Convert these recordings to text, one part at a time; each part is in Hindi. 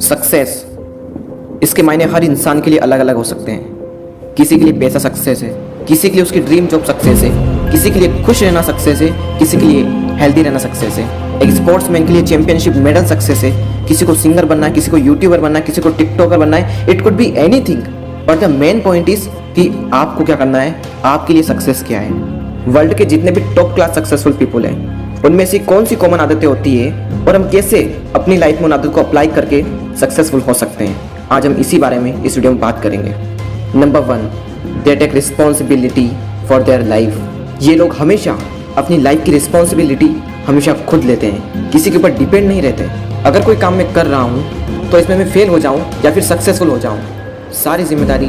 सक्सेस, इसके मायने हर इंसान के लिए अलग अलग हो सकते हैं। किसी के लिए पैसा सक्सेस है, किसी के लिए उसकी ड्रीम जॉब सक्सेस है, किसी के लिए खुश रहना सक्सेस है, किसी के लिए हेल्दी रहना सक्सेस है। एक स्पोर्ट्समैन के लिए चैंपियनशिप मेडल सक्सेस है, किसी को सिंगर बनना है, किसी को यूट्यूबर बनना है, किसी को टिकटॉकर बनना है। It could be anything, but the main point is कि आपको क्या करना है, आपके लिए सक्सेस क्या है। वर्ल्ड के जितने भी टॉप क्लास सक्सेसफुल पीपल हैं, उनमें से कौन सी कॉमन आदतें होती है और हम कैसे अपनी लाइफ में उन आदतों को अप्लाई करके सक्सेसफुल हो सकते हैं। आज हम इसी बारे में इस वीडियो में बात करेंगे। Number 1, they take responsibility for their life. ये लोग हमेशा अपनी लाइफ की रिस्पॉन्सिबिलिटी हमेशा खुद लेते हैं, किसी के ऊपर डिपेंड नहीं रहते। अगर कोई काम मैं कर रहा हूँ तो इसमें मैं फेल हो जाऊँ या फिर सक्सेसफुल हो जाऊँ, सारी जिम्मेदारी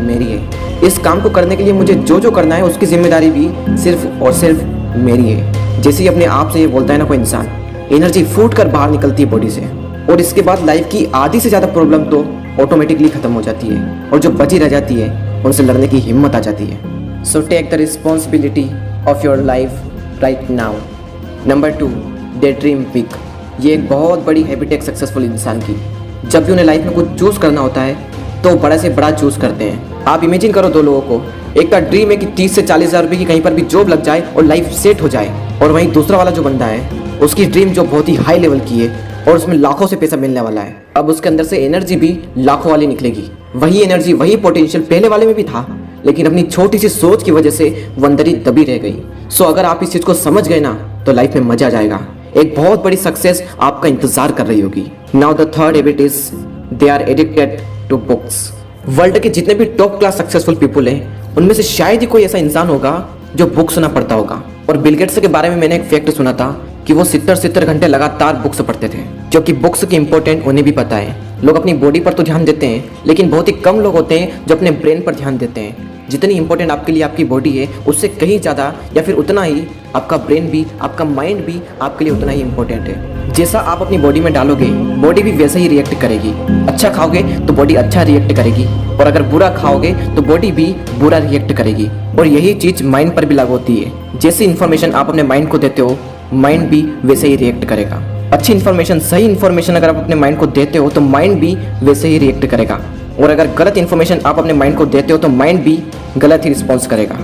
मेरी है। इस काम को करने के लिए मुझे जो जो करना है उसकी जिम्मेदारी भी सिर्फ और सिर्फ मेरी है। जैसे ही अपने आप से ये बोलता है ना कोई इंसान, एनर्जी फूट कर बाहर निकलती है बॉडी से, और इसके बाद लाइफ की आधी से ज़्यादा प्रॉब्लम तो ऑटोमेटिकली ख़त्म हो जाती है, और जो बची रह जाती है उनसे लड़ने की हिम्मत आ जाती है। So take the responsibility of your life right now. Number 2, they dream big. ये एक बहुत बड़ी हैबिट है सक्सेसफुल इंसान की। जब भी उन्हें लाइफ में कुछ चूज़ करना होता है तो बड़ा से बड़ा चूज़ करते हैं। आप इमेजिन करो दो लोगों को, एक का ड्रीम है कि 30 से 40 हज़ार रुपये की कहीं पर भी जॉब लग जाए और लाइफ सेट हो जाए, और वहीं दूसरा वाला जो बंदा है उसकी ड्रीम जॉब बहुत ही हाई लेवल की है और उसमें लाखों से पैसा मिलने वाला है। अब उसके अंदर से एनर्जी भी लाखों वाली निकलेगी। वही एनर्जी, वही पोटेंशियल पहले वाले में भी था, लेकिन अपनी छोटी सी सोच की वजह से वो अंदर ही दबी रह गई। सो अगर आप इस चीज़ को समझ गए ना तो लाइफ में मजा आ जाएगा। एक बहुत बड़ी सक्सेस आपका इंतजार कर रही होगी। Now the third habit is they are addicted to books. World के जितने भी टॉप क्लास सक्सेसफुल पीपल हैं, उनमें से शायद ही कोई ऐसा इंसान होगा जो बुक्स ना पढ़ता होगा। और बिल गेट्स के बारे में मैंने एक फैक्ट सुना था कि वो 70 घंटे लगातार बुक्स पढ़ते थे, क्योंकि बुक्स की इंपॉर्टेंट उन्हें भी पता है। लोग अपनी बॉडी पर तो ध्यान देते हैं, लेकिन बहुत ही कम लोग होते हैं जो अपने ब्रेन पर ध्यान देते हैं। जितनी इंपॉर्टेंट आपके लिए आपकी बॉडी है, उससे कहीं ज़्यादा या फिर उतना ही आपका ब्रेन भी, आपका माइंड भी आपके लिए उतना ही इंपॉर्टेंट है। जैसा आप अपनी बॉडी में डालोगे, बॉडी भी वैसे ही रिएक्ट करेगी। अच्छा खाओगे तो बॉडी अच्छा रिएक्ट करेगी, और अगर बुरा खाओगे तो बॉडी भी बुरा रिएक्ट करेगी। और यही चीज़ माइंड पर भी लागू होती है। जैसी इन्फॉर्मेशन आप अपने माइंड को देते हो, माइंड भी वैसे ही रिएक्ट करेगा। अच्छी इन्फॉर्मेशन, सही इन्फॉर्मेशन अगर आप अपने माइंड को देते हो तो माइंड भी वैसे ही रिएक्ट करेगा, और अगर गलत इन्फॉर्मेशन आप अपने माइंड को देते हो तो माइंड भी गलत ही रिस्पॉन्स करेगा।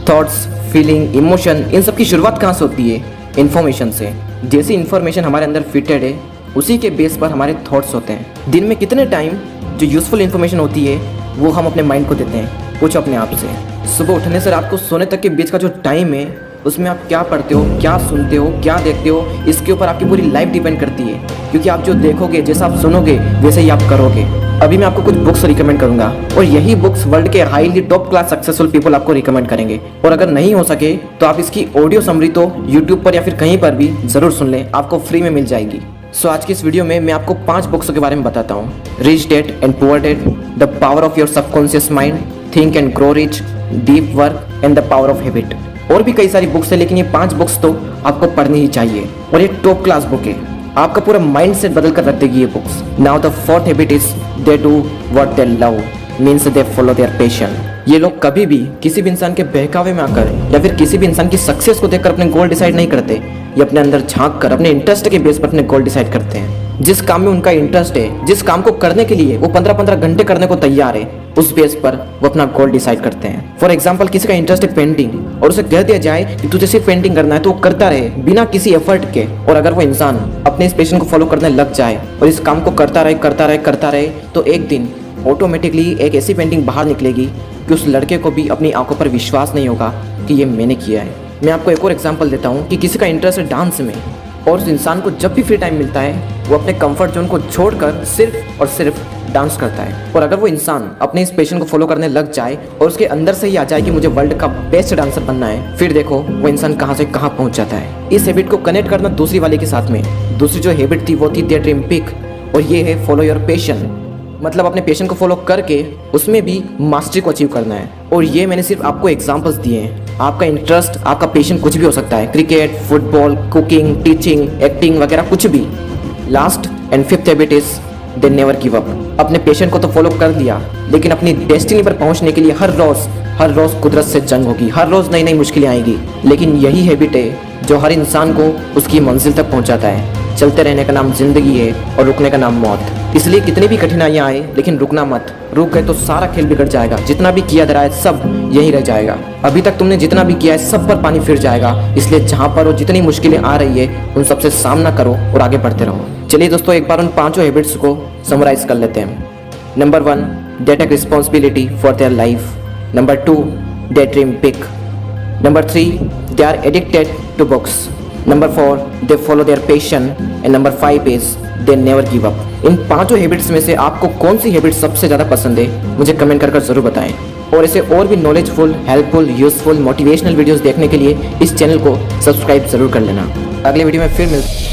थॉट्स, फीलिंग, इमोशन, इन सब की शुरुआत कहाँ से होती है? इन्फॉर्मेशन से। जैसी इन्फॉर्मेशन हमारे अंदर फिटेड है, उसी के बेस पर हमारे थॉट्स होते हैं। दिन में कितने टाइम जो यूजफुल इन्फॉर्मेशन होती है वो हम अपने माइंड को देते हैं, कुछ अपने आप से। सुबह उठने से रात को सोने तक के बीच का जो टाइम है, उसमें आप क्या पढ़ते हो, क्या सुनते हो, क्या देखते हो, इसके ऊपर आपकी पूरी लाइफ डिपेंड करती है। क्योंकि आप जो देखोगे, जैसा आप सुनोगे, वैसे ही आप करोगे। अभी मैं आपको कुछ बुक्स रिकमेंड करूंगा, और यही बुक्स वर्ल्ड के highly top class successful people आपको रिकमेंड करेंगे। और अगर नहीं हो सके तो आप इसकी ऑडियो समरी तो यूट्यूब पर या फिर कहीं पर भी जरूर सुन लें, आपको फ्री में मिल जाएगी। सो आज की इस वीडियो में मैं आपको 5 बुक्स के बारे में बताता हूँ। Rich dad and poor dad, the power of your subconscious mind, think and grow rich, deep work and the power of habit. और भी कई सारी बुक्स है, लेकिन ये 5 बुक्स तो आपको पढ़नी ही चाहिए, और ये टॉप क्लास बुक है। आपका पूरा माइंड सेट बदल कर रख देगी ये books. Now the fourth habit is they do what they love, means they follow their passion. ये लोग कभी भी किसी भी इंसान के बहकावे में आकर या फिर किसी भी इंसान की सक्सेस को देखकर अपने गोल डिसाइड नहीं करते। ये अपने अंदर झांक कर अपने इंटरेस्ट के बेस पर अपने गोल डिसाइड करते हैं। जिस काम में उनका इंटरेस्ट है, जिस काम को करने के लिए वो 15-15 घंटे करने को तैयार है, उस बेस पर वो अपना गोल डिसाइड करते हैं। फॉर एग्जाम्पल, किसी का इंटरेस्ट है पेंटिंग, और उसे कह दिया जाए कि तुझे सिर्फ पेंटिंग करना है, तो वो करता रहे बिना किसी एफर्ट के। और अगर वो इंसान अपने इस पैशन को फॉलो करने लग जाए और इस काम को करता रहे, तो एक दिन ऑटोमेटिकली एक ऐसी पेंटिंग बाहर निकलेगी कि उस लड़के को भी अपनी आंखों पर विश्वास नहीं होगा कि ये मैंने किया है। मैं आपको एक और एग्जांपल देता हूँ कि किसी का इंटरेस्ट है डांस में, और उस इंसान को जब भी फ्री टाइम मिलता है वो अपने कंफर्ट जोन को छोड़कर सिर्फ और सिर्फ डांस करता है। और अगर वो इंसान अपने इस पैशन को फॉलो करने लग जाए और उसके अंदर से ही आ जाए कि मुझे वर्ल्ड का बेस्ट डांसर बनना है, फिर देखो वो इंसान कहाँ से कहाँ पहुँच जाता है। इस हैबिट को कनेक्ट करना दूसरी वाले के साथ में। दूसरी जो हैबिट थी वो थी दे ड्रीम बिग, और ये है फॉलो योर पैशन। मतलब अपने पैशन को फॉलो करके उसमें भी मास्टरी को अचीव करना है। और ये मैंने सिर्फ आपको एग्जांपल्स दिए हैं। आपका इंटरेस्ट, आपका पैशन कुछ भी हो सकता है, cricket, football, cooking, teaching, acting वगैरह कुछ भी। Last and fifth habit is they never give up. अपने पैशन को तो फॉलो कर लिया, लेकिन अपनी डेस्टिनी पर पहुंचने के लिए हर रोज कुदरत से जंग होगी, हर रोज नई नई मुश्किलें आएगी। लेकिन यही हैबिट है जो हर इंसान को उसकी मंजिल तक पहुंचाता है। चलते रहने का नाम जिंदगी है और रुकने का नाम मौत। इसलिए कितनी भी कठिनाइयाँ आए लेकिन रुकना मत। रुक गए तो सारा खेल बिगड़ जाएगा। जितना भी किया धरा है सब यही रह जाएगा। अभी तक तुमने जितना भी किया है सब पर पानी फिर जाएगा। इसलिए जहाँ पर और जितनी मुश्किलें आ रही है उन सबसे सामना करो और आगे बढ़ते रहो। चलिए दोस्तों, एक बार उन 5 हैबिट्स को समराइज कर लेते हैं। Number 1, they take responsibility for their life. Number 2, they dream big. Number 3, they are addicted to books. Number 4, they follow their passion. And number 5 is they never give up. In 5 habits में से आपको कौन सी हैबिट सबसे ज़्यादा पसंद है मुझे कमेंट कर ज़रूर बताएं। और ऐसे और भी knowledgeful, helpful, useful, motivational videos देखने के लिए इस चैनल को सब्सक्राइब ज़रूर कर लेना। अगले वीडियो में फिर मिलते हैं।